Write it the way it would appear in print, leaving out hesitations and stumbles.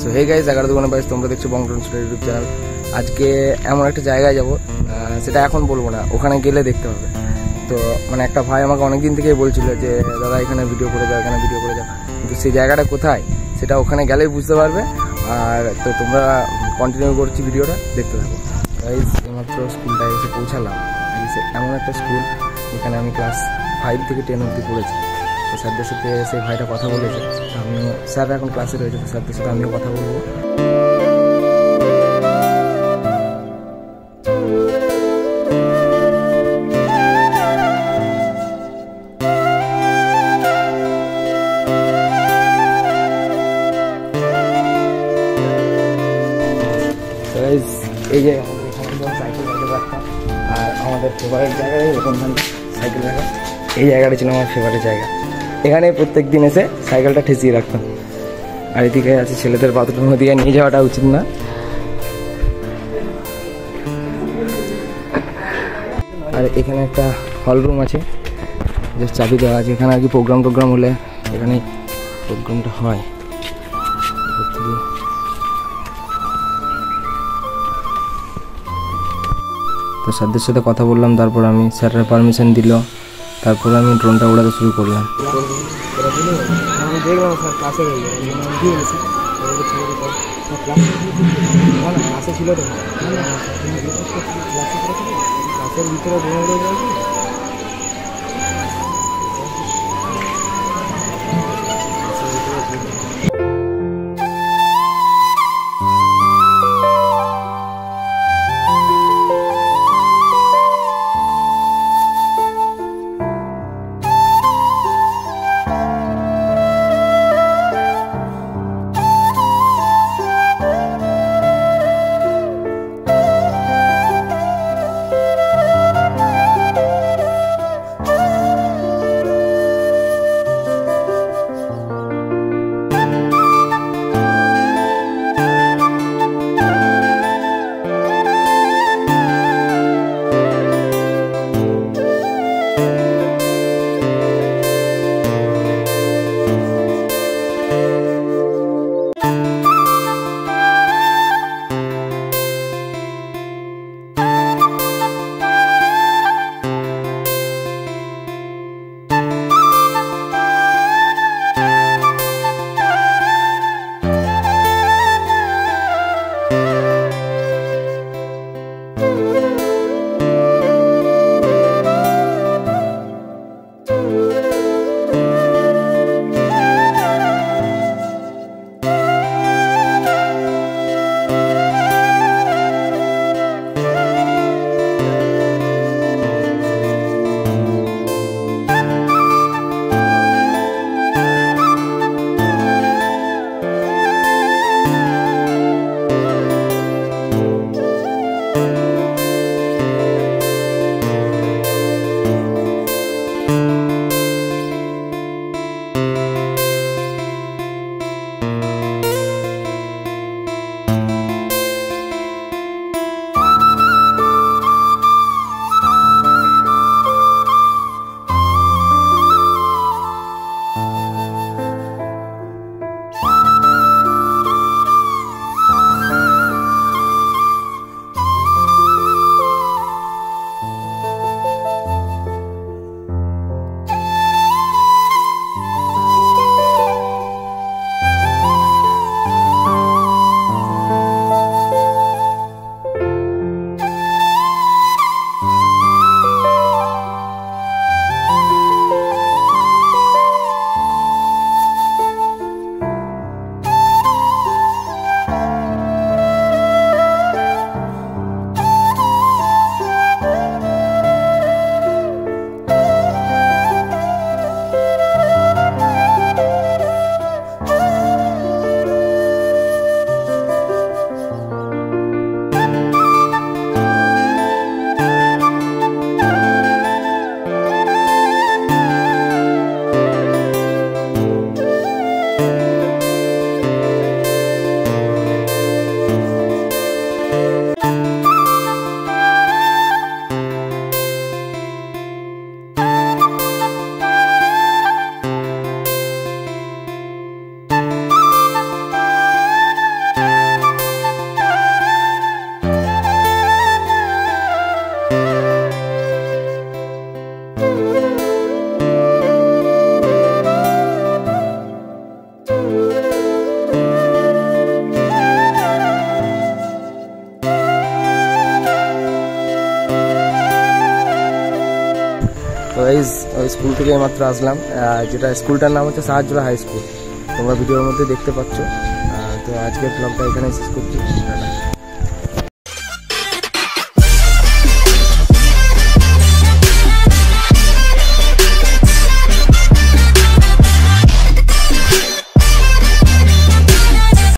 So hey guys, 11-2-22 তোমরা দেখছো বংটন YouTube channel. আজকে এমন একটা জায়গায় যাব, সেটা এখন বলবো না, ওখানে গেলে দেখতে হবে। তো মানে একটা ভাই আমাকে অনেকদিন থেকেই বলছিল যে দাদা এখানে ভিডিও করে যাও, এখানে ভিডিও করে যাও, কিন্তু সেই জায়গাটা কোথায় সেটা ওখানে গেলেই বুঝতে পারবে। আর তো তোমরা কন্টিনিউ করছি, ভিডিওটা দেখতে থাকো। গাইস এইমাত্র স্কুলটায় এসে পৌঁছালাম। এমন একটা স্কুল যেখানে আমি ক্লাস 5 থেকে 10 অবধি পড়েছি। তো স্যারদের সাথে সেই ভাইটা কথা বলেছে, আমিও স্যার এখন ক্লাসে রয়েছে, তো স্যারদের সাথে আমিও কথা বলবো। এই যে আমাদের সাইকেল রাখতাম, আর আমাদের ফেভারিট জায়গায় ওখানখানটা সাইকেল রাখা, এই জায়গাটা ছিল আমার ফেভারিট জায়গা। এখানে প্রত্যেক দিন এসে সাইকেলটা ঠেসিয়ে রাখতাম। আর এদিকে আছে ছেলেদের বাথরুম, ওদিকে নিয়ে যাওয়াটা উচিত না। আর এখানে একটা হল রুম আছে, যে চাবি দেওয়া আছে। এখানে আর কি প্রোগ্রাম হলে এখানে প্রোগ্রামটা হয়। তো স্যারদের সাথে কথা বললাম, তারপর আমি স্যারের পারমিশন দিল, তারপর আমি ড্রোনটা ওড়াতে শুরু করলাম। দেখলাম স্যার ক্লাসে ক্লাসে ছিল তো ক্লাসের ভিতরে এই স্কুল থেকে মাত্র আসলাম, যেটা স্কুলটার নাম হচ্ছে সাহায্য হাই স্কুল, তোমরা ভিডিওর মধ্যে দেখতে পাচ্ছ। তো আজকের ব্লগটা এখানে শেষ করছি।